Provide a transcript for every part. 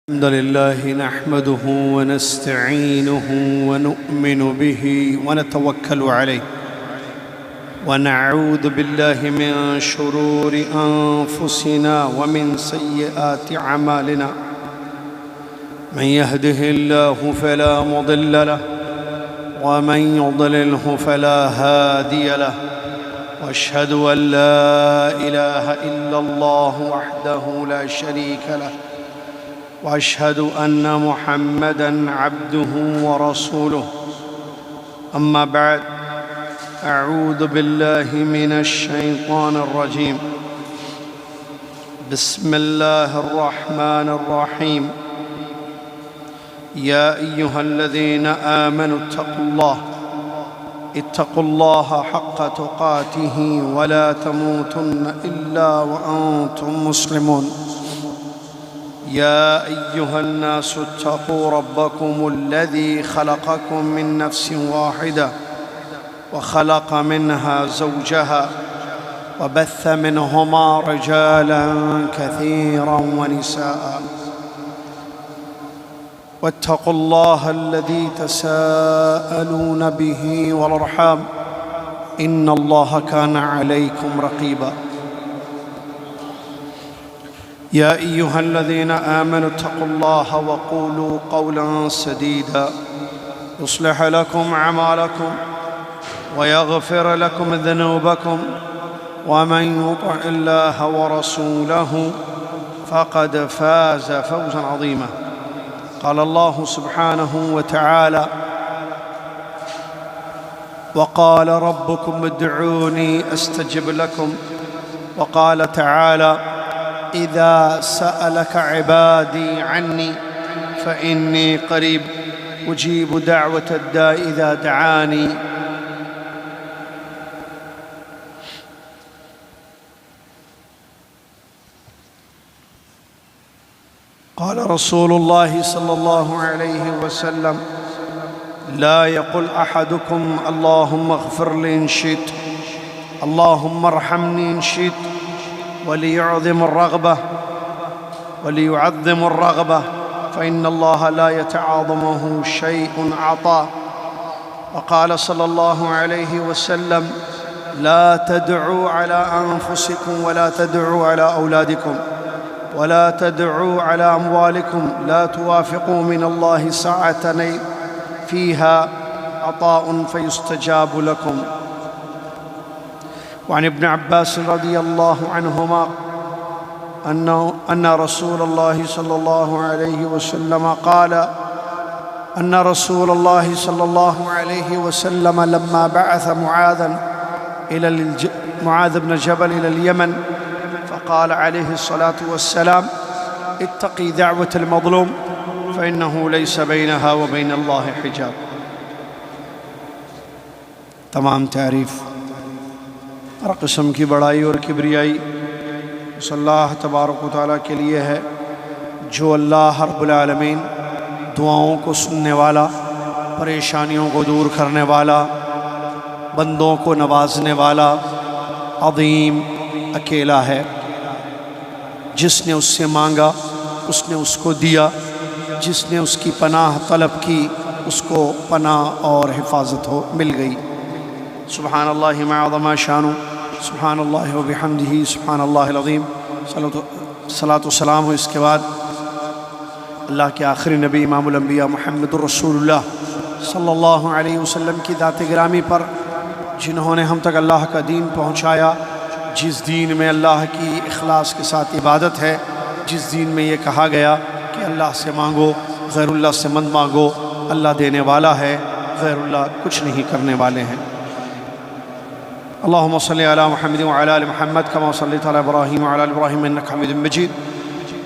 الحمد لله نحمده ونستعينه ونؤمن به ونتوكل عليه ونعوذ بالله من شرور أنفسنا ومن سيئات أعمالنا من يهده الله فلا مضل له ومن يضلله فلا هادي له وأشهد أن لا إله إلا الله وحده لا شريك له وأشهد أن محمدًا عبده ورسوله أما بعد أعوذ بالله من الشيطان الرجيم بسم الله الرحمن الرحيم يا أيها الذين آمنوا اتقوا الله حق تقاته ولا تموتن إلا وأنتم مسلمون يا أيها الناس اتقوا ربكم الذي خلقكم من نفس واحدة وخلق منها زوجها وبث منهما رجالا كثيرا ونساء واتقوا الله الذي تساءلون به والأرحام إن الله كان عليكم رقيبا يا أيها الذين آمنوا اتقوا الله وقولوا قولا سديدا يصلح لكم أعمالكم ويغفر لكم ذنوبكم ومن يطع الله ورسوله فقد فاز فوزا عظيما قال الله سبحانه وتعالى وقال ربكم ادعوني أستجب لكم وقال تعالى إذا سألك عبادي عني فإني قريب أجيب دعوة الداء إذا دعاني قال رسول الله صلى الله عليه وسلم لا يقل أحدكم اللهم اغفر لي إن شئت اللهم ارحمني إن شئت وليعظم الرغبة فإن الله لا يتعاظمه شيء عطاء وقال صلى الله عليه وسلم لا تدعوا على أنفسكم ولا تدعوا على أولادكم ولا تدعوا على أموالكم لا توافقوا من الله ساعة فيها عطاء فيستجاب لكم وعن ابن عباس رضي الله عنهما أن رسول الله صلى الله عليه وسلم قال أن رسول الله صلى الله عليه وسلم لما بعث معاذ بن جبل إلى اليمن فقال عليه الصلاة والسلام اتقي دعوة المظلوم فإنه ليس بينها وبين الله حجاب. تمام تعریف ہر قسم کی بڑائی اور کبریائی اس اللہ تبارک و تعالیٰ کے لیے ہے جو اللہ رب العالمین دعاؤں کو سننے والا، پریشانیوں کو دور کرنے والا، بندوں کو نوازنے والا، عظیم اکیلا ہے۔ جس نے اس سے مانگا اس نے اس کو دیا، جس نے اس کی پناہ طلب کی اس کو پناہ اور حفاظت مل گئی۔ سبحان اللہ ما عظم شانہ سبحان اللہ و بحمدہ سبحان اللہ العظیم۔ صلاۃ و سلام ہو اس کے بعد اللہ کے آخری نبی امام الانبیاء محمد الرسول اللہ صلی اللہ علیہ وسلم کی ذات گرامی پر، جنہوں نے ہم تک اللہ کا دین پہنچایا، جس دین میں اللہ کی اخلاص کے ساتھ عبادت ہے، جس دین میں یہ کہا گیا کہ اللہ سے مانگو، غیر اللہ سے مت مانگو، اللہ دینے والا ہے، غیر اللہ کچھ نہیں کرنے والے ہیں۔ اللهم صل على محمد وعلى آل محمد كما صليت على إبراهيم وعلى آل إبراهيم إنك حميد مجيد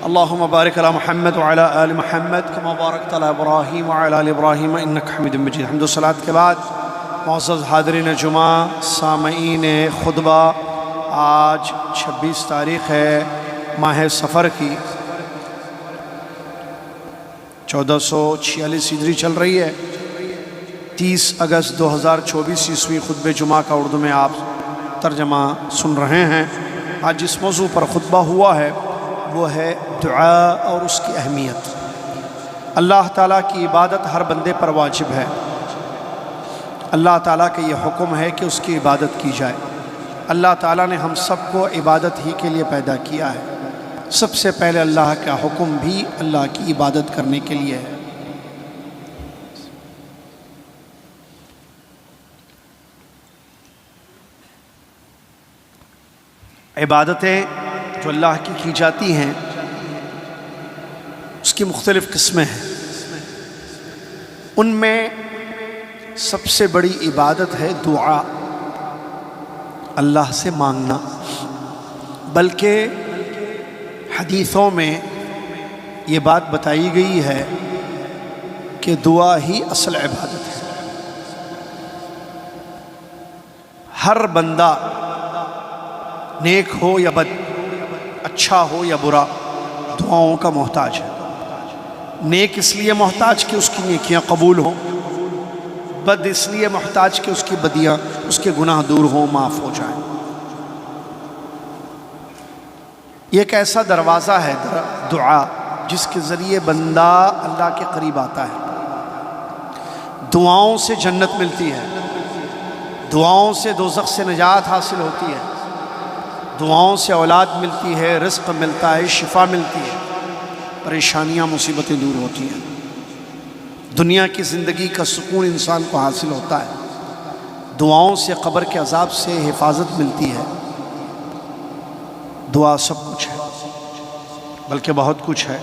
اللهم بارك على محمد وعلى آل محمد كما باركت على إبراهيم وعلى آل إبراهيم إنك حميد مجيد۔ حمد و صلاۃ کے بعد معزز حاضرین جمعہ، سامعین خطبہ، آج 26 تاریخ ہے ماہ صفر کی، 1446 ہجری چل رہی ہے۔ 30 اگست 2024 عیسوی خطبہ جمعہ کا اردو میں آپ ترجمہ سن رہے ہیں۔ آج جس موضوع پر خطبہ ہوا ہے وہ ہے دعا اور اس کی اہمیت۔ اللہ تعالیٰ کی عبادت ہر بندے پر واجب ہے۔ اللہ تعالیٰ کا یہ حکم ہے کہ اس کی عبادت کی جائے۔ اللہ تعالیٰ نے ہم سب کو عبادت ہی کے لیے پیدا کیا ہے۔ سب سے پہلے اللہ کا حکم بھی اللہ کی عبادت کرنے کے لیے ہے۔ عبادتیں جو اللہ کی جاتی ہیں اس کی مختلف قسمیں ہیں۔ ان میں سب سے بڑی عبادت ہے دعا، اللہ سے مانگنا۔ بلکہ حدیثوں میں یہ بات بتائی گئی ہے کہ دعا ہی اصل عبادت ہے۔ ہر بندہ نیک ہو یا بد، اچھا ہو یا برا، دعاؤں کا محتاج ہے۔ نیک اس لیے محتاج کہ اس کی نیکیاں قبول ہوں، بد اس لیے محتاج کہ اس کی بدیاں، اس کے گناہ دور ہوں، معاف ہو جائیں۔ یہ ایک ایسا دروازہ ہے دعا جس کے ذریعے بندہ اللہ کے قریب آتا ہے۔ دعاؤں سے جنت ملتی ہے، دعاؤں سے دوزخ سے نجات حاصل ہوتی ہے، دعاؤں سے اولاد ملتی ہے، رزق ملتا ہے، شفا ملتی ہے، پریشانیاں مصیبتیں دور ہوتی ہیں، دنیا کی زندگی کا سکون انسان کو حاصل ہوتا ہے، دعاؤں سے قبر کے عذاب سے حفاظت ملتی ہے۔ دعا سب کچھ ہے، بلکہ بہت کچھ ہے۔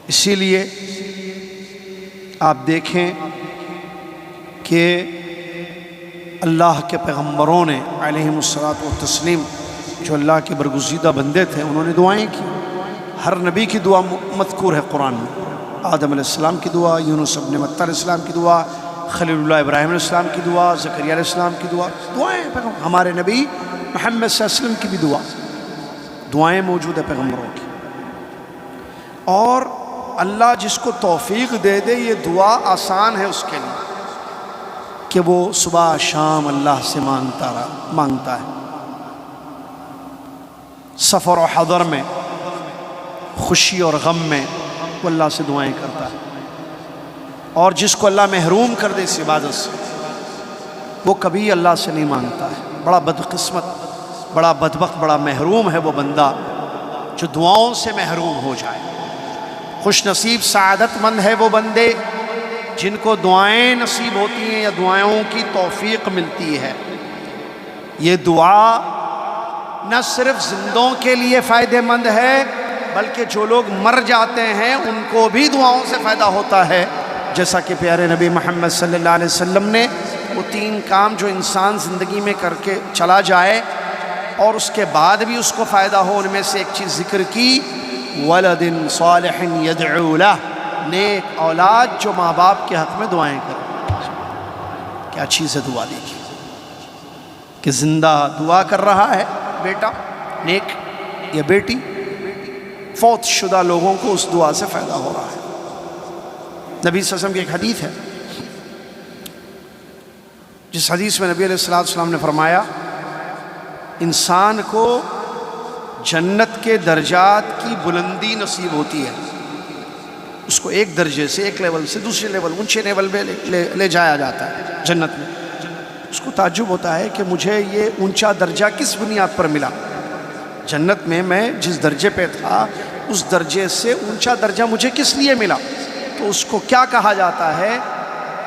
اسی لیے آپ دیکھیں کہ اللہ کے پیغمبروں نے علیہم الصلاۃ والتسلیم، جو اللہ کے برگزیدہ بندے تھے، انہوں نے دعائیں کی۔ ہر نبی کی دعا مذکور ہے قرآن میں۔ آدم علیہ السلام کی دعا، یونس ابن متی علیہ السلام کی دعا، خلیل اللہ ابراہیم علیہ السلام کی دعا، زکریا علیہ السلام کی دعا، دعائیں ہمارے نبی محمد صلی اللہ علیہ وسلم کی بھی دعائیں موجود ہیں پیغمبروں کی۔ اور اللہ جس کو توفیق دے دے، یہ دعا آسان ہے اس کے لیے کہ وہ صبح شام اللہ سے مانگتا ہے، سفر و حضر میں، خوشی اور غم میں وہ اللہ سے دعائیں کرتا ہے۔ اور جس کو اللہ محروم کر دے اس عبادت سے، وہ کبھی اللہ سے نہیں مانگتا ہے۔ بڑا بدقسمت، بڑا بدبخت، بڑا محروم ہے وہ بندہ جو دعاؤں سے محروم ہو جائے۔ خوش نصیب سعادت مند ہے وہ بندے جن کو دعائیں نصیب ہوتی ہیں یا دعاؤں کی توفیق ملتی ہے۔ یہ دعا نہ صرف زندوں کے لیے فائدہ مند ہے، بلکہ جو لوگ مر جاتے ہیں ان کو بھی دعاؤں سے فائدہ ہوتا ہے۔ جیسا کہ پیارے نبی محمد صلی اللہ علیہ وسلم نے وہ 3 کام جو انسان زندگی میں کر کے چلا جائے اور اس کے بعد بھی اس کو فائدہ ہو، ان میں سے ایک چیز ذکر کی، ولد صالح یدعو لہ، نیک اولاد جو ماں باپ کے حق میں دعائیں کرے۔ کیا چیز ہے دعا؟ دیکھیے کہ زندہ دعا کر رہا ہے بیٹا نیک یا بیٹی، فوت شدہ لوگوں کو اس دعا سے فائدہ ہو رہا ہے۔ نبی صلی اللہ علیہ وسلم کی ایک حدیث ہے، جس حدیث میں نبی علیہ السلام نے فرمایا، انسان کو جنت کے درجات کی بلندی نصیب ہوتی ہے۔ اس کو ایک درجے سے، ایک لیول سے دوسرے لیول، اونچے لیول میں لے جایا جاتا ہے جنت میں۔ اس کو تعجب ہوتا ہے کہ مجھے یہ اونچا درجہ کس بنیاد پر ملا؟ جنت میں میں جس درجے پہ تھا اس درجے سے اونچا درجہ مجھے کس لیے ملا؟ تو اس کو کیا کہا جاتا ہے؟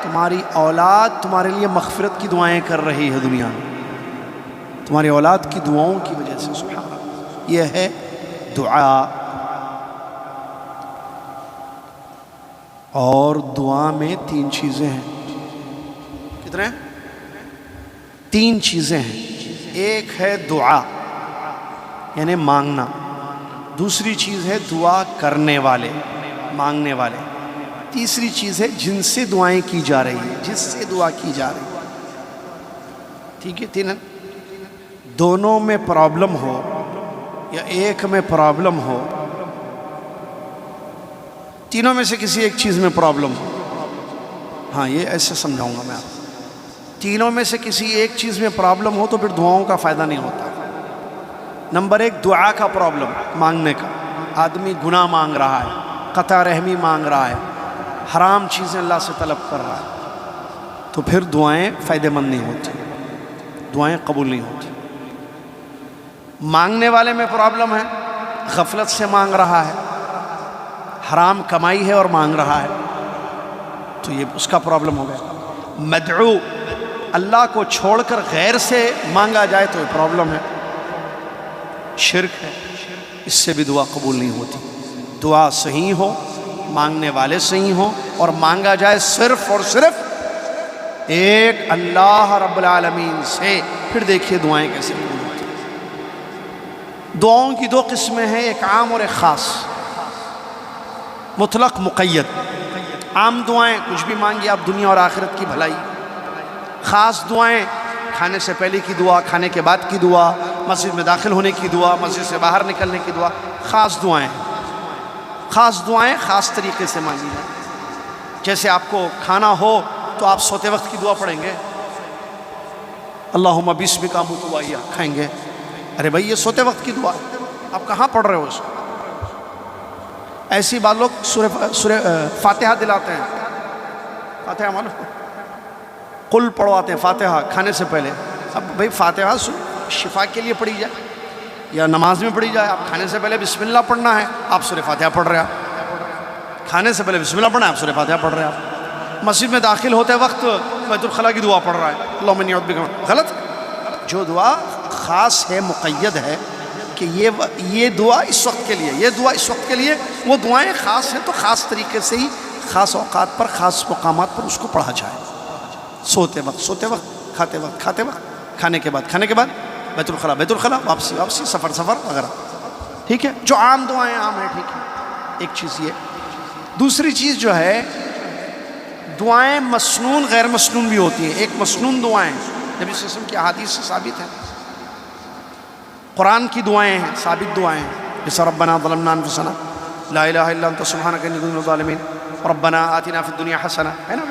تمہاری اولاد تمہارے لیے مغفرت کی دعائیں کر رہی ہے دنیا میں، تمہاری اولاد کی دعاؤں کی وجہ سے۔ سبحان اللہ، یہ ہے دعا۔ اور دعا میں 3 چیزیں ہیں۔ کتنے؟ 3 چیزیں ہیں۔ ایک ہے دعا یعنی مانگنا، دوسری چیز ہے دعا کرنے والے، مانگنے والے، تیسری چیز ہے جن سے دعائیں کی جا رہی ہیں، جس سے دعا کی جا رہی ہے۔ ٹھیک ہے؟ 3 دونوں میں پرابلم ہو یا ایک میں پرابلم ہو، تینوں میں سے کسی ایک چیز میں پرابلم ہو، ہاں یہ ایسے سمجھاؤں گا میں آپ کو، تینوں میں سے کسی ایک چیز میں پرابلم ہو تو پھر دعاؤں کا فائدہ نہیں ہوتا۔ نمبر 1 دعا کا پرابلم، مانگنے کا۔ آدمی گناہ مانگ رہا ہے، قطع رحمی مانگ رہا ہے، حرام چیزیں اللہ سے طلب کر رہا ہے، تو پھر دعائیں فائدہ مند نہیں ہوتی، دعائیں قبول نہیں ہوتی۔ مانگنے والے میں پرابلم ہے، غفلت سے مانگ رہا ہے، حرام کمائی ہے اور مانگ رہا ہے، تو یہ اس کا پرابلم ہو گیا۔ مدعو اللہ کو چھوڑ کر غیر سے مانگا جائے تو یہ پرابلم ہے، شرک ہے، اس سے بھی دعا قبول نہیں ہوتی۔ دعا صحیح ہو، مانگنے والے صحیح ہوں، اور مانگا جائے صرف اور صرف ایک اللہ رب العالمین سے، پھر دیکھیے دعائیں کیسے قبول ہوتی ہیں۔ دعاؤں کی دو قسمیں ہیں، ایک عام اور ایک خاص، مطلق مقید۔ عام دعائیں کچھ بھی مانگی آپ، دنیا اور آخرت کی بھلائی۔ خاص دعائیں کھانے سے پہلے کی دعا، کھانے کے بعد کی دعا، مسجد میں داخل ہونے کی دعا، مسجد سے باہر نکلنے کی دعا، خاص دعائیں۔ خاص دعائیں خاص طریقے سے مانگی جائیں۔ جیسے آپ کو کھانا ہو تو آپ سوتے وقت کی دعا پڑھیں گے، اللہم بسمک آموت وأحیا، کھائیں گے۔ ارے بھائی یہ سوتے وقت کی دعا ہے، آپ کہاں پڑھ رہے ہو اس کو؟ ایسی بات لوگ سورہ فاتحہ دلاتے ہیں، فاتحہ معلوم، قل پڑھواتے ہیں فاتحہ کھانے سے پہلے۔ اب بھائی فاتحہ شفا کے لیے پڑھی جائے یا نماز میں پڑھی جائے؟ آپ کھانے سے پہلے بسم اللہ پڑھنا ہے، آپ سورہ فاتحہ پڑھ رہے ہیں۔ کھانے سے پہلے بسم اللہ پڑھنا ہے، آپ سورہ فاتحہ پڑھ رہے ہیں۔ آپ مسجد میں داخل ہوتے وقت بیت الخلاء کی دعا پڑھ رہا ہے، اللہم انی اعوذ بک، غلط۔ جو دعا خاص ہے، مقید ہے کہ یہ دعا اس وقت کے لیے، یہ دعا اس وقت کے لیے، وہ دعائیں خاص ہیں تو خاص طریقے سے ہی خاص اوقات پر، خاص مقامات پر اس کو پڑھا جائے۔ سوتے وقت، کھاتے وقت، کھانے کے بعد، بیت الخلاء، واپسی، سفر وغیرہ، ٹھیک ہے۔ جو عام دعائیں عام ہیں، ٹھیک ہے، ایک چیز یہ۔ دوسری چیز جو ہے، دعائیں مسنون غیر مسنون بھی ہوتی ہیں۔ ایک مسنون دعائیں نبی صلی اللہ علیہ وسلم کی احادیث سے ثابت ہیں، قرآن کی دعائیں ہیں، ثابت دعائیں ہیں، جیسے ربنا ظلمنا انفسنا لا الہ الا انت سبحانک انی کنت من الظالمین، ربنا آتنا فی الدنیا حسنہ، ہے نا،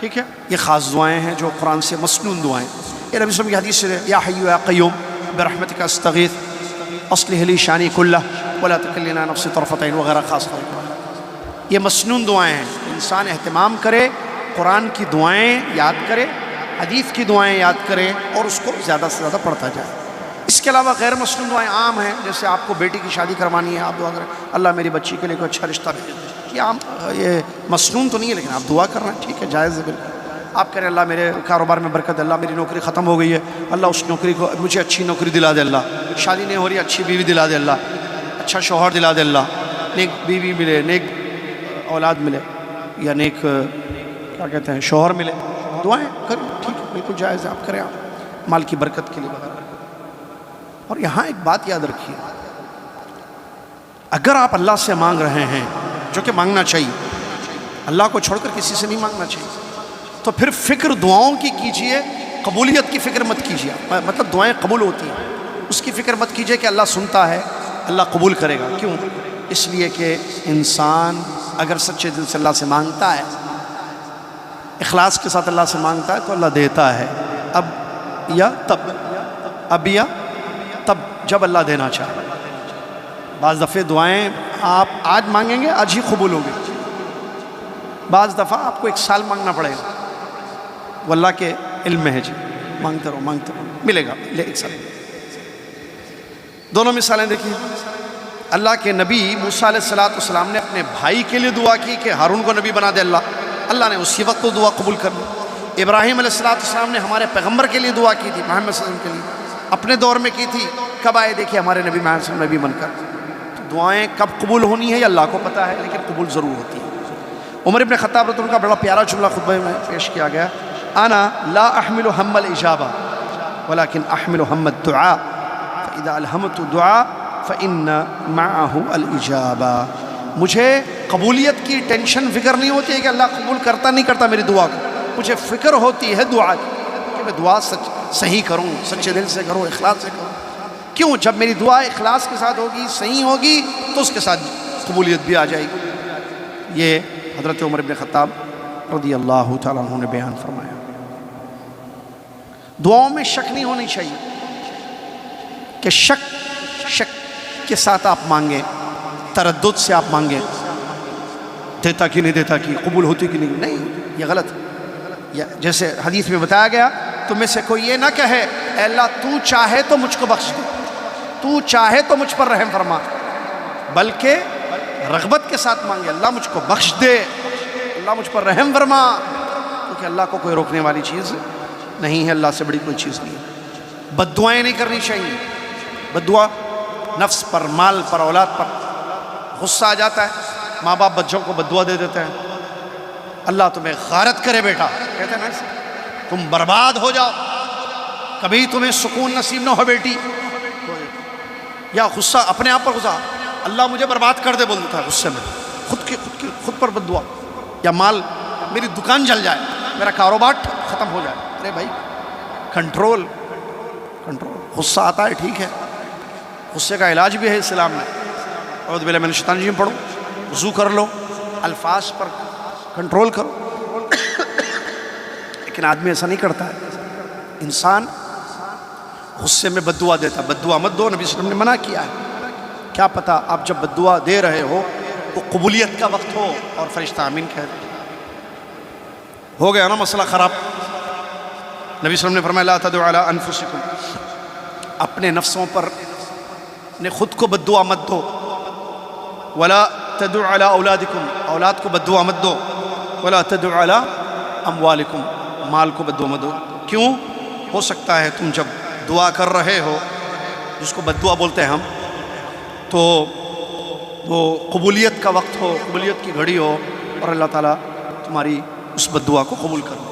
ٹھیک ہے۔ یہ خاص دعائیں ہیں جو قرآن سے مسنون دعائیں۔ یہ نبی صلی اللہ علیہ وسلم کی حدیث سے، یا حی یا قیوم برحمتک استغیث اصلح لی شانی کلہ ولا تکلنی علی نفسی طرفۃ عین، وغیرہ خاص طور پر یہ مسنون دعائیں ہیں۔ انسان اہتمام کرے، قرآن کی دعائیں یاد کرے، حدیث کی دعائیں یاد کرے، اور اس کو زیادہ سے زیادہ پڑھتا جائے۔ اس کے علاوہ غیر مسنون دعائیں عام ہیں، جیسے آپ کو بیٹی کی شادی کروانی ہے، آپ دعا کریں اللہ میری بچی کے لیے کوئی اچھا رشتہ بھیج دے، یہ عام، یہ مسنون تو نہیں ہے، لیکن آپ دعا کر رہے ہیں، ٹھیک ہے، جائز ہے بالکل۔ آپ کہہ رہے ہیں اللہ میرے کاروبار میں برکت، اللہ میری نوکری ختم ہو گئی ہے، اللہ اس نوکری کو، مجھے اچھی نوکری دلا دے، اللہ شادی نہیں ہو رہی، اچھی بیوی دلا دے، اللہ اچھا شوہر دلا دے، اللہ نیک بیوی ملے، نیک اولاد ملے، یا نیک کیا کہتے ہیں شوہر ملے، دعائیں کریں، ٹھیک ہے، بالکل جائز ہے، آپ کریں، آپ مال کی برکت کے لیے وغیرہ۔ اور یہاں ایک بات یاد رکھیے، اگر آپ اللہ سے مانگ رہے ہیں، جو کہ مانگنا چاہیے، اللہ کو چھوڑ کر کسی سے نہیں مانگنا چاہیے، تو پھر فکر دعاؤں کی کیجئے، قبولیت کی فکر مت کیجئے، مطلب دعائیں قبول ہوتی ہیں اس کی فکر مت کیجئے کہ اللہ سنتا ہے، اللہ قبول کرے گا۔ کیوں؟ اس لیے کہ انسان اگر سچے دل سے اللہ سے مانگتا ہے، اخلاص کے ساتھ اللہ سے مانگتا ہے، تو اللہ دیتا ہے، اب یا تب جب اللہ دینا چاہے۔ بعض دفعہ دعائیں آپ آج مانگیں گے، آج ہی قبول ہوں گے، بعض دفعہ آپ کو 1 سال مانگنا پڑے گا، وہ اللہ کے علم میں ہے، جی مانگتے رہو، ملے گا 1 سال۔ دونوں مثالیں دیکھیے، اللہ کے نبی موسیٰ علیہ السلام نے اپنے بھائی کے لیے دعا کی کہ ہارون کو نبی بنا دے اللہ نے اسی وقت تو دعا قبول کر لی۔ ابراہیم علیہ السلام نے ہمارے پیغمبر کے لیے دعا کی تھی، محمد صلی اللہ علیہ وسلم کے لیے، اپنے دور میں کی تھی، کب آئے دیکھیے ہمارے نبی محمد صلی اللہ علیہ وسلم نبی بن کر۔ تو دعائیں کب قبول ہونی ہے یہ اللہ کو پتہ ہے، لیکن قبول ضرور ہوتی ہے۔ عمر ابن خطاب رضی اللہ عنہ کا بڑا پیارا جملہ خطبہ میں پیش کیا گیا، انا لا احمل هم الاجابہ ولكن احمل هم الدعاء فاذا الهمت الدعاء فان معه الاجابہ۔ مجھے قبولیت کی ٹینشن، فکر نہیں ہوتی ہے کہ اللہ قبول کرتا نہیں کرتا میری دعا کو، مجھے فکر ہوتی ہے دعا کی کہ میں دعا صحیح کروں، سچے دل سے کروں، اخلاص سے کروں۔ کیوں؟ جب میری دعا اخلاص کے ساتھ ہوگی، صحیح ہوگی، تو اس کے ساتھ قبولیت بھی آ جائے گی۔ یہ حضرت عمر بن خطاب رضی اللہ تعالیٰ عنہ نے بیان فرمایا۔ دعاؤں میں شک نہیں ہونی چاہیے کہ شک کے ساتھ آپ مانگیں، تردد سے آپ مانگیں، دیتا کہ نہیں دیتا کہ قبول ہوتی کہ نہیں، یہ غلط ہے۔ جیسے حدیث میں بتایا گیا، تم میں سے کوئی یہ نہ کہے اے اللہ تو چاہے تو مجھ کو بخش دے، تو چاہے تو مجھ پر رحم فرما، بلکہ رغبت کے ساتھ مانگے اللہ مجھ کو بخش دے، اللہ مجھ پر رحم فرما، کیونکہ اللہ کو کوئی روکنے والی چیز نہیں ہے، اللہ سے بڑی کوئی چیز نہیں ہے۔ بد دعائیں نہیں کرنی چاہیے۔ بد دعا نفس پر، مال پر، اولاد پر غصہ آ جاتا ہے، ماں باپ بچوں کو بد دعا دے دیتے ہیں، اللہ تمہیں غارت کرے بیٹا، کہتے ہیں نا اسے، تم برباد ہو جاؤ، کبھی تمہیں سکون نصیب نہ ہو بیٹی، یا غصہ اپنے آپ پر غصہ، اللہ مجھے برباد کر دے بول دیتا ہے غصے میں، خود پر بد دعا، یا مال، میری دکان جل جائے، میرا کاروبار ختم ہو جائے۔ ارے بھائی کنٹرول، غصہ آتا ہے ٹھیک ہے، غصے کا علاج بھی ہے اسلام میں، اعوذ باللہ من الشیطان الرجیم پڑھو، وضو کر لو، الفاظ پر کنٹرول کرو، لیکن آدمی ایسا نہیں کرتا ہے، انسان غصے میں بد دعا دیتا ہے۔ بد دعا مت دو، نبی صلی اللہ علیہ وسلم نے منع کیا ہے، کیا پتہ آپ جب بد دعا دے رہے ہو وہ قبولیت کا وقت ہو اور فرشتہ آمین کہہ دے، ہو گیا نا مسئلہ خراب۔ نبی صلی اللہ علیہ وسلم نے فرمایا لا تدعوا علی انفسکم، اپنے نفسوں پر نے خود کو بد دعا مت دو، ولا تدعوا علی اولادکم، اولاد کو بد دعا مت دو، ولا تدعوا علی اموالکم، مال کو بد دعا مت دو۔ کیوں؟ ہو سکتا ہے تم جب دعا کر رہے ہو، جس کو بد دعا بولتے ہیں ہم، تو وہ قبولیت کا وقت ہو، قبولیت کی گھڑی ہو، اور اللہ تعالیٰ تمہاری اس بد دعا کو قبول کر۔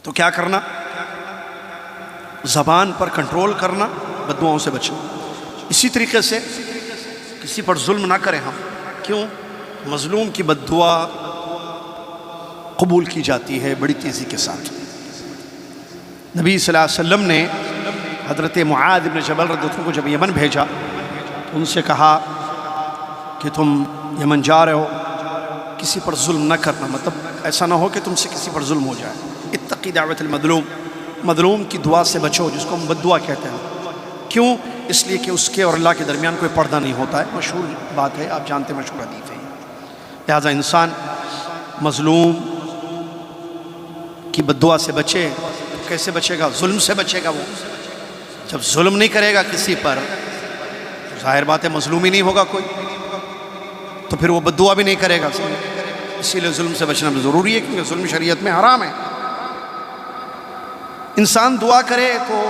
تو کیا کرنا؟ زبان پر کنٹرول کرنا، بد دعاؤں سے بچنا۔ اسی طریقے سے کسی پر ظلم نہ کریں ہم، کیوں؟ مظلوم کی بد دعا قبول کی جاتی ہے بڑی تیزی کے ساتھ۔ نبی صلی اللہ علیہ وسلم نے حضرت معاذ بن جبل رضی اللہ عنہ کو جب یمن بھیجا تو ان سے کہا کہ تم یمن جا رہے ہو، کسی پر ظلم نہ کرنا، مطلب ایسا نہ ہو کہ تم سے کسی پر ظلم ہو جائے۔ اتقی دعوت المظلوم، مظلوم کی دعا سے بچو، جس کو ہم بد دعا کہتے ہیں۔ کیوں؟ اس لیے کہ اس کے اور اللہ کے درمیان کوئی پردہ نہیں ہوتا ہے، مشہور بات ہے، آپ جانتے ہیں، مشہور حدیث ہے۔ لہٰذا انسان مظلوم کی بد دعا سے بچے۔ کیسے بچے گا؟ ظلم سے بچے گا۔ وہ جب ظلم نہیں کرے گا کسی پر، ظاہر بات ہے مظلوم ہی نہیں ہوگا کوئی، تو پھر وہ بد دعا بھی نہیں کرے گا۔ اسی لیے ظلم سے بچنا بھی ضروری ہے، کیونکہ ظلم شریعت میں حرام ہے۔ انسان دعا کرے تو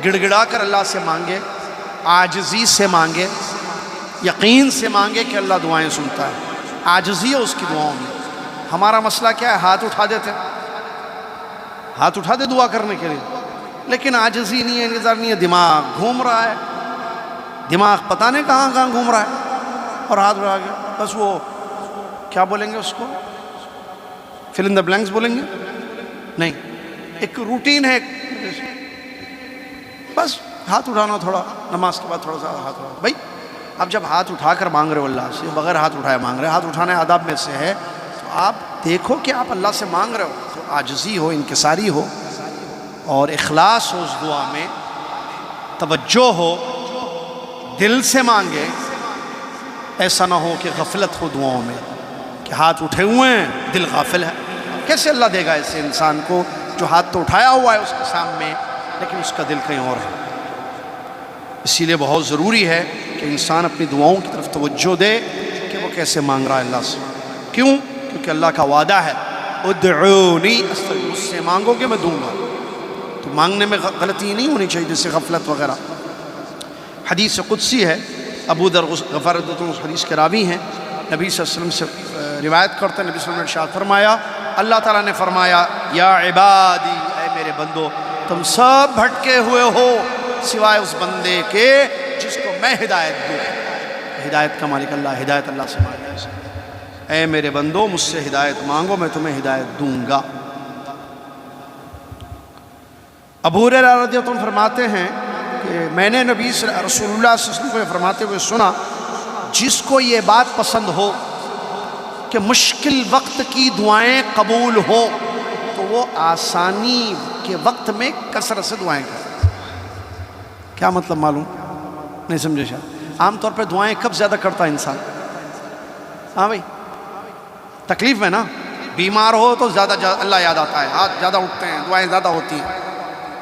گڑ گڑا کر اللہ سے مانگے، عاجزی سے مانگے، یقین سے مانگے کہ اللہ دعائیں سنتا ہے۔ عاجزی ہے اس کی دعاؤں میں۔ ہمارا مسئلہ کیا ہے؟ ہاتھ اٹھا دیتے، ہاتھ اٹھا دے دعا کرنے کے لیے، لیکن عاجزی نہیں ہے، انتظار نہیں ہے، دماغ گھوم رہا ہے، دماغ پتہ نہیں کہاں کہاں گھوم رہا ہے، اور ہاتھ اٹھا گیا، بس وہ کیا بولیں گے اس کو؟ فل ان دا بلینکس بولیں گے؟ نہیں، ایک روٹین ہے، بس ہاتھ اٹھانا، تھوڑا نماز کے بعد تھوڑا سا ہاتھ اٹھانا۔ بھائی اب جب ہاتھ اٹھا کر مانگ رہے ہو اللہ سے، بغیر ہاتھ اٹھائے مانگ رہے، ہاتھ اٹھانے آداب میں سے ہے، تو آپ دیکھو کہ آپ اللہ سے مانگ رہے ہو تو عاجزی ہو، انکساری ہو، اور اخلاص ہو، اس دعا میں توجہ ہو، دل سے مانگے۔ ایسا نہ ہو کہ غفلت ہو دعاؤں میں، کہ ہاتھ اٹھے ہوئے ہیں دل غافل ہے۔ کیسے اللہ دے گا ایسے انسان کو جو ہاتھ تو اٹھایا ہوا ہے اس کے سامنے، لیکن اس کا دل کہیں اور ہے؟ اسی لیے بہت ضروری ہے کہ انسان اپنی دعاؤں کی طرف توجہ دے کہ وہ کیسے مانگ رہا ہے اللہ سے۔ کیوں؟ کیونکہ اللہ کا وعدہ ہے ادعونی استجب، مجھ سے مانگو گے میں دوں گا۔ تو مانگنے میں غلطی نہیں ہونی چاہیے، جیسے غفلت وغیرہ۔ حدیث قدسی ہے، ابو ذر غفار رضی اللہ عنہ اس حدیث کے راوی ہیں، نبی صلی اللہ علیہ وسلم سے روایت کرتے ہیں، نبی صلی اللہ علیہ وسلم نے ارشاد فرمایا، اللہ تعالیٰ نے فرمایا یا عبادی، اے میرے بندو، تم سب بھٹکے ہوئے ہو سوائے اس بندے کے جس کو میں ہدایت دوں۔ ہدایت کا مالک اللہ، ہدایت اللہ سے مانگے۔ اے میرے بندو مجھ سے ہدایت مانگو، میں تمہیں ہدایت دوں گا۔ ابو ہریرہ رضی اللہ عنہ فرماتے ہیں کہ میں نے نبی رسول اللہ صلی اللہ علیہ وسلم کو فرماتے ہوئے سنا، جس کو یہ بات پسند ہو کہ مشکل وقت کی دعائیں قبول ہو تو وہ آسانی کے وقت میں کثرت سے دعائیں کرے۔ کیا مطلب معلوم نہیں سمجھے شاید؟ عام طور پہ دعائیں کب زیادہ کرتا ہے انسان؟ ہاں بھائی، تکلیف میں نا، بیمار ہو تو زیادہ اللہ یاد آتا ہے، ہاتھ زیادہ اٹھتے ہیں، دعائیں زیادہ ہوتی ہیں،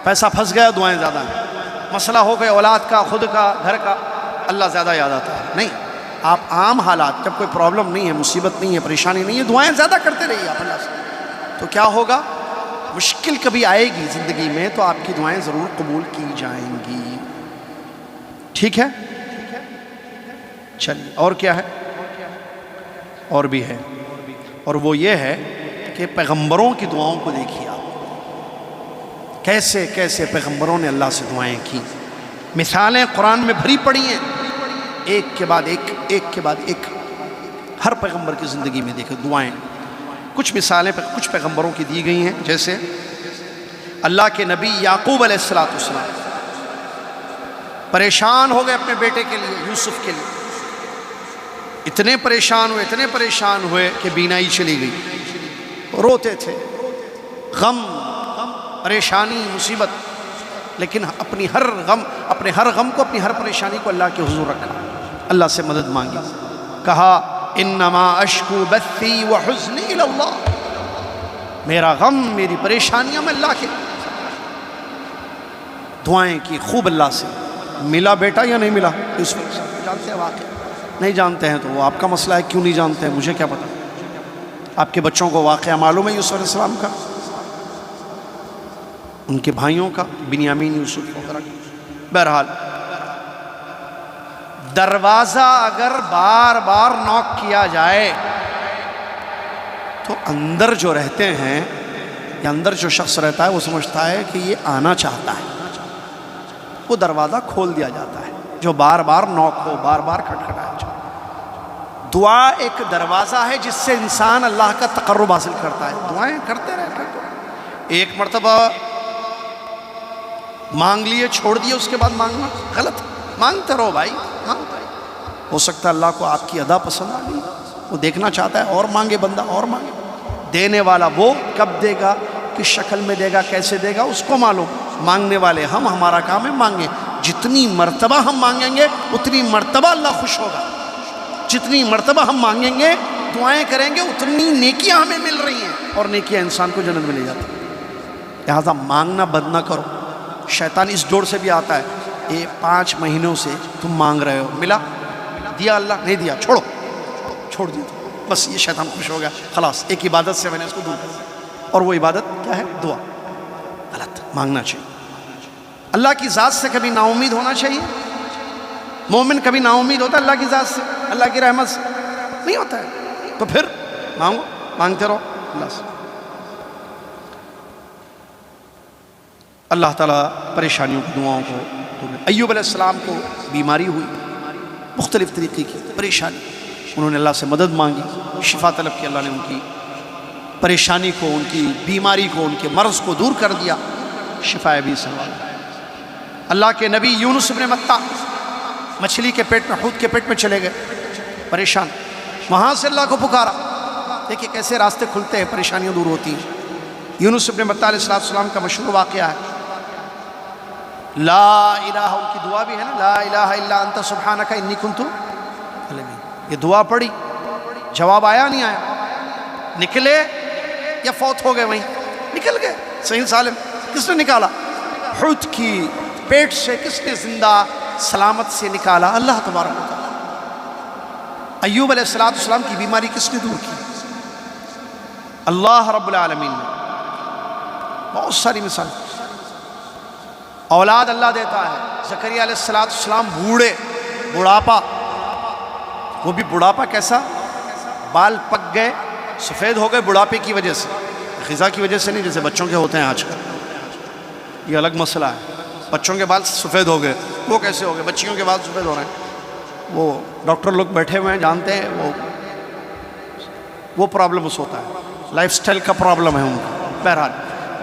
پیسہ پھنس گیا دعائیں زیادہ ہیں، مسئلہ ہو گیا اولاد کا، خود کا، گھر کا، اللہ زیادہ یاد آتا ہے۔ نہیں، آپ عام حالات، جب کوئی پرابلم نہیں ہے، مصیبت نہیں ہے، پریشانی نہیں ہے، دعائیں زیادہ کرتے رہیے آپ اللہ سے، تو کیا ہوگا؟ مشکل کبھی آئے گی زندگی میں تو آپ کی دعائیں ضرور قبول کی جائیں گی۔ ٹھیک ہے؟ چلیے، اور کیا ہے؟ اور بھی ہے، اور وہ یہ ہے کہ پیغمبروں کی دعاؤں کو دیکھیے آپ، کیسے کیسے پیغمبروں نے اللہ سے دعائیں کی، مثالیں قرآن میں بھری پڑی ہیں، ایک کے بعد ایک، ایک کے بعد ایک، ہر پیغمبر کی زندگی میں دیکھیں دعائیں۔ کچھ مثالیں کچھ پیغمبروں کی دی گئی ہیں، جیسے اللہ کے نبی یعقوب علیہ السلام پریشان ہو گئے اپنے بیٹے کے لیے، یوسف کے لیے، اتنے پریشان ہوئے کہ بینائی چلی گئی، روتے تھے، غم، پریشانی، مصیبت، لیکن اپنے ہر غم کو، اپنی ہر پریشانی کو اللہ کے حضور رکھا، اللہ سے مدد مانگی، کہا انما اشکو بثی وحزنی الی اللہ، میرا غم، میری پریشانیاں میں اللہ کے، دعائیں کی خوب اللہ سے۔ ملا بیٹا یا نہیں ملا اس وقت جانتے ہیں واقعہ؟ نہیں جانتے ہیں تو وہ آپ کا مسئلہ ہے، کیوں نہیں جانتے ہیں مجھے کیا پتا؟ آپ کے بچوں کو واقعہ معلوم ہے یوسف علیہ السلام کا، ان کے بھائیوں کا، بنیامین، یوسف وغیرہ کا؟ بہرحال دروازہ اگر بار بار نوک کیا جائے تو اندر جو رہتے ہیں یا اندر جو شخص رہتا ہے وہ سمجھتا ہے کہ یہ آنا چاہتا ہے، وہ دروازہ کھول دیا جاتا ہے جو بار بار نوک ہو، بار بار کھٹکھٹایا جائے۔ دعا ایک دروازہ ہے جس سے انسان اللہ کا تقرب حاصل کرتا ہے، دعائیں کرتے رہتے ہیں۔ ایک مرتبہ مانگ لیے چھوڑ دیے، اس کے بعد مانگنا غلط، مانگتے رہو بھائی، مانگتے رہو، ہو سکتا ہے اللہ کو آپ کی ادا پسند آ گئی، وہ دیکھنا چاہتا ہے اور مانگے بندہ، اور مانگے۔ دینے والا وہ کب دے گا، کس شکل میں دے گا، کیسے دے گا، اس کو معلوم۔ مانگنے والے ہم، ہمارا کام ہے مانگیں، جتنی مرتبہ ہم مانگیں گے اتنی مرتبہ اللہ خوش ہوگا، جتنی مرتبہ ہم مانگیں گے، دعائیں کریں گے، اتنی نیکیاں ہمیں مل رہی ہیں، اور نیکیاں انسان کو جنت میں لے جاتی ہیں۔ لہٰذا مانگنا بند نہ کرو، شیطان اس جوڑ سے بھی آتا ہے، یہ 5 مہینوں سے تم مانگ رہے ہو، ملا، دیا اللہ، نہیں دیا، چھوڑو، چھوڑ دیا، بس یہ شیطان خوش ہو گیا، خلاص ایک عبادت سے میں نے اس کو دور کر دیا، اور وہ عبادت کیا ہے؟ دعا۔ غلط، مانگنا چاہیے۔ اللہ کی ذات سے کبھی نا امید ہونا چاہیے، مومن کبھی نا امید ہوتا ہے اللہ کی ذات سے، اللہ کی رحمت سے نہیں ہوتا ہے، تو پھر مانگو، مانگتے رہو اللہ سے۔ اللہ تعالیٰ پریشانیوں کی دعاؤں کو، ایوب علیہ السلام کو بیماری ہوئی، مختلف طریقے کی پریشانی، انہوں نے اللہ سے مدد مانگی، شفا طلب کی، اللہ نے ان کی پریشانی کو، ان کی بیماری کو، ان کے مرض کو دور کر دیا، شفا بھی سنوالا۔ اللہ کے نبی یونس بن متیٰ مچھلی کے پیٹ میں، حوت کے پیٹ میں چلے گئے، پریشان، وہاں سے اللہ کو پکارا، دیکھیں کیسے راستے کھلتے ہیں، پریشانیاں دور ہوتی ہیں۔ یونس بن متیٰ علیہ السلام کا مشہور واقعہ ہے، لا الہ، ان کی دعا بھی ہے نا، لا الہ الا انت سبحانک انی کنت ظالمین، یہ دعا پڑھی، جواب آیا نہیں آیا، نکلے یا فوت ہو گئے، وہیں نکل گئے صحیح سالم۔ کس نے نکالا؟ حوت کی پیٹ سے کس نے زندہ سلامت سے نکالا؟ اللہ تبارک و تعالیٰ۔ ایوب علیہ السلام کی بیماری کس نے دور کی؟ اللہ رب العالمین نے۔ بہت ساری مثال، اولاد اللہ دیتا ہے، زکریا علیہ السلام بوڑھے، بڑھاپا، وہ بھی بڑھاپا کیسا؟ بال پک گئے، سفید ہو گئے بڑھاپے کی وجہ سے، غذا کی وجہ سے نہیں، جیسے بچوں کے ہوتے ہیں آج کل، یہ الگ مسئلہ ہے، بچوں کے بال سفید ہو گئے، وہ کیسے ہو گئے؟ بچیوں کے بال سفید ہو رہے ہیں، وہ ڈاکٹر لوگ بیٹھے ہوئے ہیں، جانتے ہیں وہ پرابلم اس ہوتا ہے، لائف سٹائل کا پرابلم ہے ان کا۔ بہرحال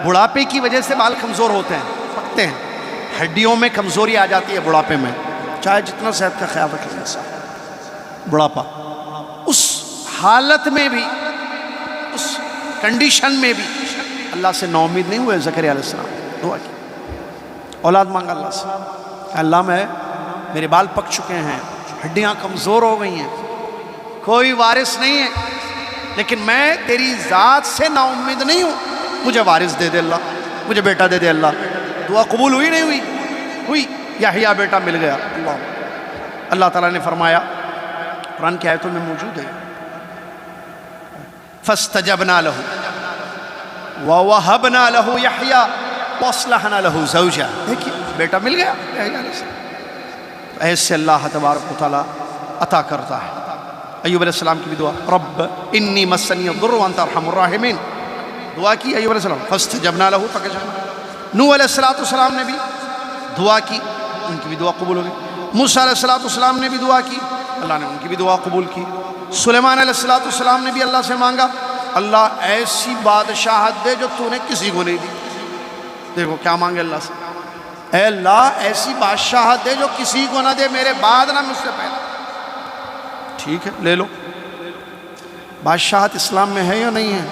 بڑھاپے کی وجہ سے بال کمزور ہوتے ہیں، پکتے ہیں، ہڈیوں میں کمزوری آ جاتی ہے بڑھاپے میں، چاہے جتنا صحت کا خیال رکھ لیں انسان، بڑھاپا، اس حالت میں بھی، اس کنڈیشن میں بھی اللہ سے نا امید نہیں ہوئے زکریا علیہ السلام، دعا کی، اولاد مانگا اللہ سے، کہ اللہ میرے بال پک چکے ہیں، ہڈیاں کمزور ہو گئی ہیں، کوئی وارث نہیں ہے، لیکن میں تیری ذات سے نا امید نہیں ہوں، مجھے وارث دے دے اللہ، مجھے بیٹا دے دے اللہ۔ دعا قبول ہوئی نہیں ہوئی؟ ہوئی، یحییٰ بیٹا مل گیا۔ اللہ تعالیٰ نے فرمایا، قرآن کی آیتوں میں موجود ہے، فَاسْتَجَبْنَا لَهُ وَوَهَبْنَا لَهُ يَحْيَىٰ وَأَصْلَحْنَا لَهُ زَوْجَهُ۔ دیکھیے بیٹا مل گیا یحییٰ علیہ السلام۔ ایسے اللہ تبارک و تعالیٰ عطا کرتا ہے۔ ایوب علیہ السلام کی بھی دعا، رب انی مسنی الضر وانت ارحم الراحمین، دعا کی ایوب علیہ السلام، فاستجبنا لہ فکشفنا۔ نوح علیہ السلام نے بھی دعا کی، ان کی بھی دعا قبول ہو گئی۔ موسیٰ علیہ السلام نے بھی دعا کی، اللہ نے ان کی بھی دعا قبول کی۔ سلیمان علیہ السلام نے بھی اللہ سے مانگا، اللہ ایسی بادشاہت دے جو تو نے کسی کو نہیں دی۔ دیکھو کیا مانگے اللہ سے، اے اللہ ایسی بادشاہت دے جو کسی کو نہ دے، میرے بعد نہ مجھ سے پہلے۔ ٹھیک ہے لے لو۔ بادشاہت اسلام میں ہے یا نہیں ہے؟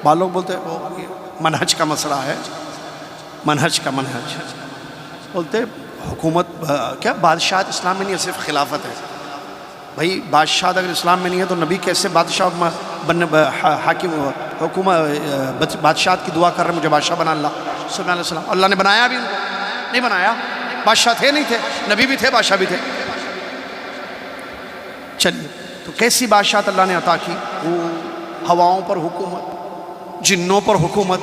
بعض لوگ بولتے ہیں منہج کا مسئلہ ہے، منہج کا منہج بولتے حکومت کیا بادشاہت اسلام میں نہیں ہے، صرف خلافت ہے۔ بھائی بادشاہت اگر اسلام میں نہیں ہے تو نبی کیسے بادشاہ حاکم حکومت بادشاہت کی دعا کر رہے ہیں، مجھے بادشاہ بنا اللہ؟ صلی اللہ علیہ وسلم اللہ نے بنایا بھی ان کو نہیں بنایا، بادشاہ تھے نہیں تھے، نبی بھی تھے بادشاہ بھی تھے۔ چلیے تو کیسی بادشاہت اللہ نے عطا کی؟ وہ ہواؤں پر حکومت، جنوں پر حکومت،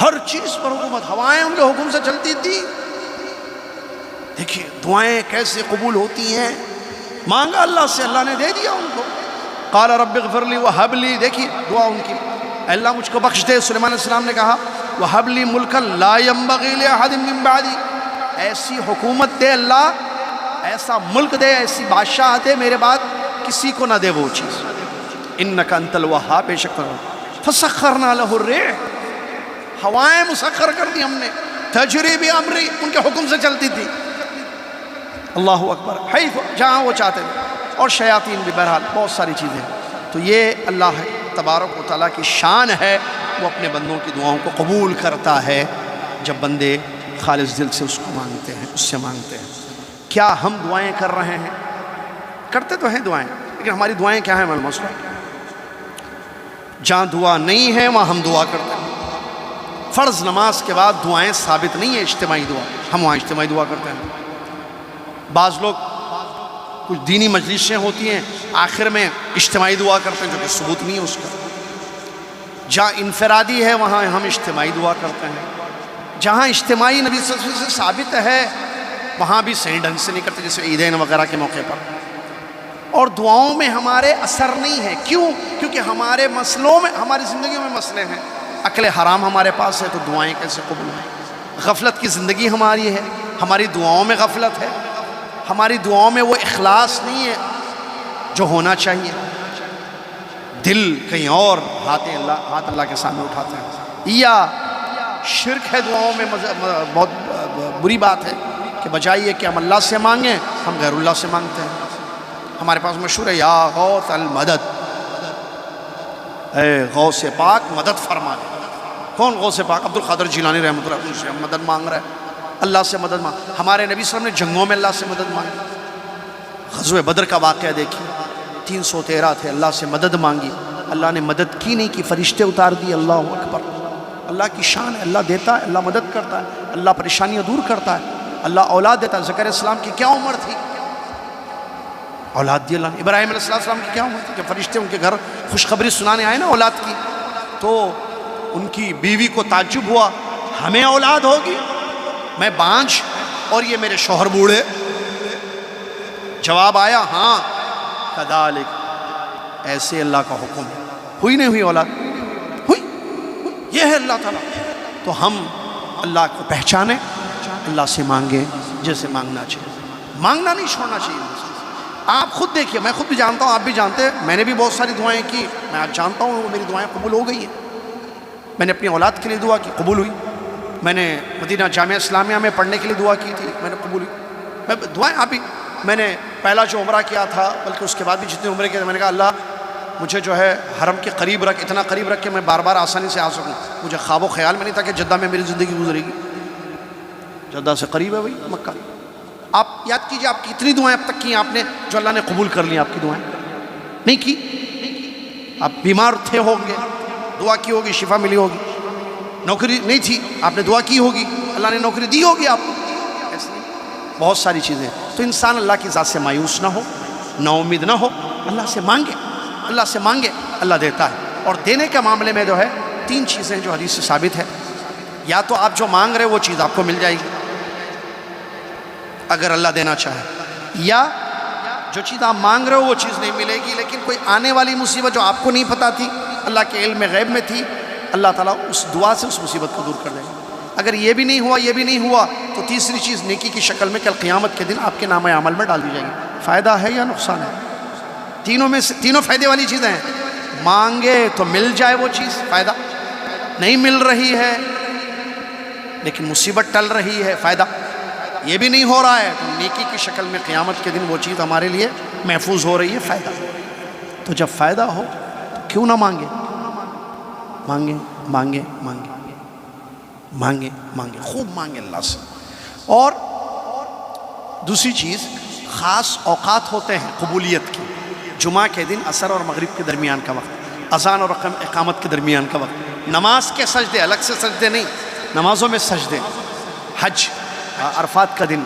ہر چیز پر حکومت، ہوائیں ان کے حکم سے چلتی تھی۔ دیکھیے دعائیں کیسے قبول ہوتی ہیں، مانگا اللہ سے، اللہ نے دے دیا ان کو۔ قال رب اغفر لی وہب لی، دیکھیے دعا ان کی، اے اللہ مجھ کو بخش دے۔ سلیمان علیہ السلام نے کہا وہب لی ملکا لا ينبغی لأحد من بعدی، ایسی حکومت دے اللہ، ایسا ملک دے، ایسی بادشاہ دے میرے بعد کسی کو نہ دے وہ چیز۔ انک انت الوہاب، بے شک فسخرنا لہ الريح، ہوائیں مسخر کر دی ہم نے، تجری بامری، ان کے حکم سے چلتی تھی۔ اللہ اکبر، حیث جہاں وہ چاہتے تھے، اور شیاطین بھی، بہرحال بہت ساری چیزیں۔ تو یہ اللہ تبارک و تعالیٰ کی شان ہے، وہ اپنے بندوں کی دعاؤں کو قبول کرتا ہے جب بندے خالص دل سے اس کو مانگتے ہیں، اس سے مانگتے ہیں۔ کیا ہم دعائیں کر رہے ہیں؟ کرتے تو ہیں دعائیں، لیکن ہماری دعائیں کیا ہیں؟ ہمارا مسئلہ جہاں دعا نہیں ہے وہاں ہم دعا کرتے ہیں۔ فرض نماز کے بعد دعائیں ثابت نہیں ہے اجتماعی دعا، ہم وہاں اجتماعی دعا کرتے ہیں۔ بعض لوگ کچھ دینی مجلسیں ہوتی ہیں آخر میں اجتماعی دعا کرتے ہیں، جو کہ ثبوت نہیں ہے اس کا۔ جہاں انفرادی ہے وہاں ہم اجتماعی دعا کرتے ہیں، جہاں اجتماعی نبی صلی اللہ علیہ وسلم سے ثابت ہے وہاں بھی صحیح ڈھنگ سے نہیں کرتے، جیسے عیدین وغیرہ کے موقع پر۔ اور دعاؤں میں ہمارے اثر نہیں ہے، کیوں؟ کیونکہ ہمارے مسئلوں میں، ہماری زندگیوں میں مسئلے ہیں، عقل حرام ہمارے پاس ہے، تو دعائیں کیسے قبول ہیں؟ غفلت کی زندگی ہماری ہے، ہماری دعاؤں میں غفلت ہے، ہماری دعاؤں میں وہ اخلاص نہیں ہے جو ہونا چاہیے، دل کہیں اور، ہاتھ اللہ کے سامنے اٹھاتے ہیں، یا شرک ہے دعاؤں میں۔ بہت بری بات ہے کہ بجائے یہ کہ ہم اللہ سے مانگیں ہم غیر اللہ سے مانگتے ہیں۔ ہمارے پاس مشہور ہے یا غوث المدد، اے غوث پاک مدد فرما دے۔ کون غوث پاک؟ عبد القادر جیلانی رحمۃ اللہ علیہ سے مدد مانگ رہا ہے، اللہ سے مدد مانگ۔ ہمارے نبی صلی اللہ علیہ وسلم نے جنگوں میں اللہ سے مدد مانگی، غزوہ بدر کا واقعہ دیکھیے، 313 تھے، اللہ سے مدد مانگی، اللہ نے مدد کی نہیں کی، فرشتے اتار دی۔ اللہ اکبر، اللہ کی شان ہے، اللہ دیتا ہے، اللہ مدد کرتا ہے، اللہ پریشانیاں دور کرتا ہے، اللہ اولاد دیتا ہے۔ زکریا علیہ السلام کی کیا عمر تھی؟ اولاد دی اللہ نے۔ ابراہیم علیہ السلام کی کیا عمر تھی کہ فرشتے ان کے گھر خوشخبری سنانے آئے نا اولاد کی، تو ان کی بیوی کو تعجب ہوا، ہمیں اولاد ہوگی، میں بانجھ اور یہ میرے شوہر بوڑھے؟ جواب آیا ہاں کذالک، ایسے اللہ کا حکم ہے۔ ہوئی نہیں ہوئی اولاد؟ ہوئی، یہ ہے اللہ تعالیٰ۔ تو ہم اللہ کو پہچانیں، اللہ سے مانگیں جیسے مانگنا چاہیے، مانگنا نہیں چھوڑنا چاہیے۔ آپ خود دیکھیے، میں خود بھی جانتا ہوں، آپ بھی جانتے ہیں، میں نے بھی بہت ساری دعائیں کی، میں آج جانتا ہوں وہ میری دعائیں قبول ہو گئی ہیں۔ میں نے اپنی اولاد کے لیے دعا کی، قبول ہوئی۔ میں نے مدینہ جامعہ اسلامیہ میں پڑھنے کے لیے دعا کی تھی، میں نے قبول ہوئی۔ میں دعائیں آپ ہی، میں نے پہلا جو عمرہ کیا تھا، بلکہ اس کے بعد بھی جتنے عمرے کیے تھے، میں نے کہا اللہ مجھے جو ہے حرم کے قریب رکھ، اتنا قریب رکھ کہ میں بار بار آسانی سے آ سکوں۔ مجھے خواب و خیال میں نہیں تھا کہ جدہ میں میری زندگی گزرے گی، جدہ سے قریب ہے بھائی مکہ۔ آپ یاد کیجئے آپ کی اتنی دعائیں اب تک کی آپ نے جو اللہ نے قبول کر لی آپ کی دعائیں نہیں کی. آپ بیمار تھے ہوں گے, دعا کی ہوگی, شفا ملی ہوگی. نوکری نہیں تھی, آپ نے دعا کی ہوگی, اللہ نے نوکری دی ہوگی آپ کو. ایسے بہت ساری چیزیں. تو انسان اللہ کی ذات سے مایوس نہ ہو, نا امید نہ ہو, اللہ سے مانگے, اللہ سے مانگے, اللہ دیتا ہے. اور دینے کے معاملے میں جو ہے 3 چیزیں جو حدیث سے ثابت ہے. یا تو آپ جو مانگ رہے وہ چیز آپ کو مل جائے گی اگر اللہ دینا چاہے, یا جو چیز آپ مانگ رہے ہو وہ چیز نہیں ملے گی, لیکن کوئی آنے والی مصیبت جو آپ کو نہیں پتہ تھی, اللہ کے علم غیب میں تھی, اللہ تعالیٰ اس دعا سے اس مصیبت کو دور کر دے گا. اگر یہ بھی نہیں ہوا, یہ بھی نہیں ہوا, تو تیسری چیز نیکی کی شکل میں کل قیامت کے دن آپ کے نامہ عمل میں ڈال دی جائے گی. فائدہ ہے یا نقصان ہے؟ تینوں میں سے تینوں فائدے والی چیزیں ہیں. مانگے تو مل جائے وہ چیز, فائدہ. نہیں مل رہی ہے لیکن مصیبت ٹل رہی ہے, فائدہ. یہ بھی نہیں ہو رہا ہے تو نیکی کی شکل میں قیامت کے دن وہ چیز ہمارے لیے محفوظ ہو رہی ہے, فائدہ. تو جب فائدہ ہو تو کیوں نہ مانگے؟ مانگے مانگے مانگے مانگے مانگے, خوب مانگے اللہ سے. اور دوسری چیز, خاص اوقات ہوتے ہیں قبولیت کی. جمعہ کے دن عصر اور مغرب کے درمیان کا وقت, اذان اور اقامت کے درمیان کا وقت, نماز کے سجدے, الگ سے سجدے نہیں, نمازوں میں سجدے. حج, عرفات کا دن,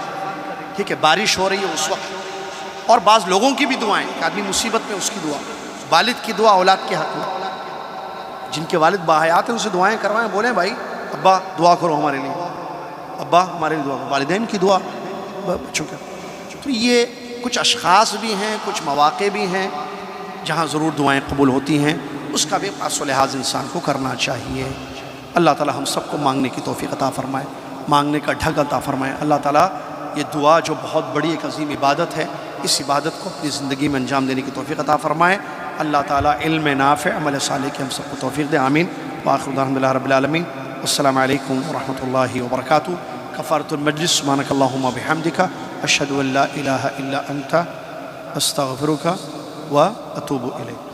ٹھیک ہے, بارش ہو رہی ہے اس وقت. اور بعض لوگوں کی بھی دعائیں, کہ آدمی مصیبت میں اس کی دعا, والد کی دعا اولاد کے حق میں, جن کے والد باحیات ہیں اسے دعائیں کروائیں, بولیں بھائی ابا دعا کرو ہمارے لیے, ابا ہمارے لیے دعا کرو, والدین کی دعا بچوں کے. تو یہ کچھ اشخاص بھی ہیں, کچھ مواقع بھی ہیں جہاں ضرور دعائیں قبول ہوتی ہیں, اس کا بھی پاس و لحاظ انسان کو کرنا چاہیے. اللہ تعالی ہم سب کو مانگنے کی توفیق عطا فرمائے, مانگنے کا ڈھنگ عطا فرمائے. اللہ تعالیٰ یہ دعا جو بہت بڑی ایک عظیم عبادت ہے, اس عبادت کو اپنی زندگی میں انجام دینے کی توفیق عطا فرمائے. اللہ تعالیٰ علم نافع, عمل صالح کی ہم سب کو توفیق دے. آمین. وآخر دعوانا الحمدللہ رب العالمین. السلام علیکم ورحمۃ اللہ وبرکاتہ. کفارۃ المجلس. سبحانک اللہم وبحمدک, اشہد ان لا الہ الا انت, استغفرک واتوب الیک.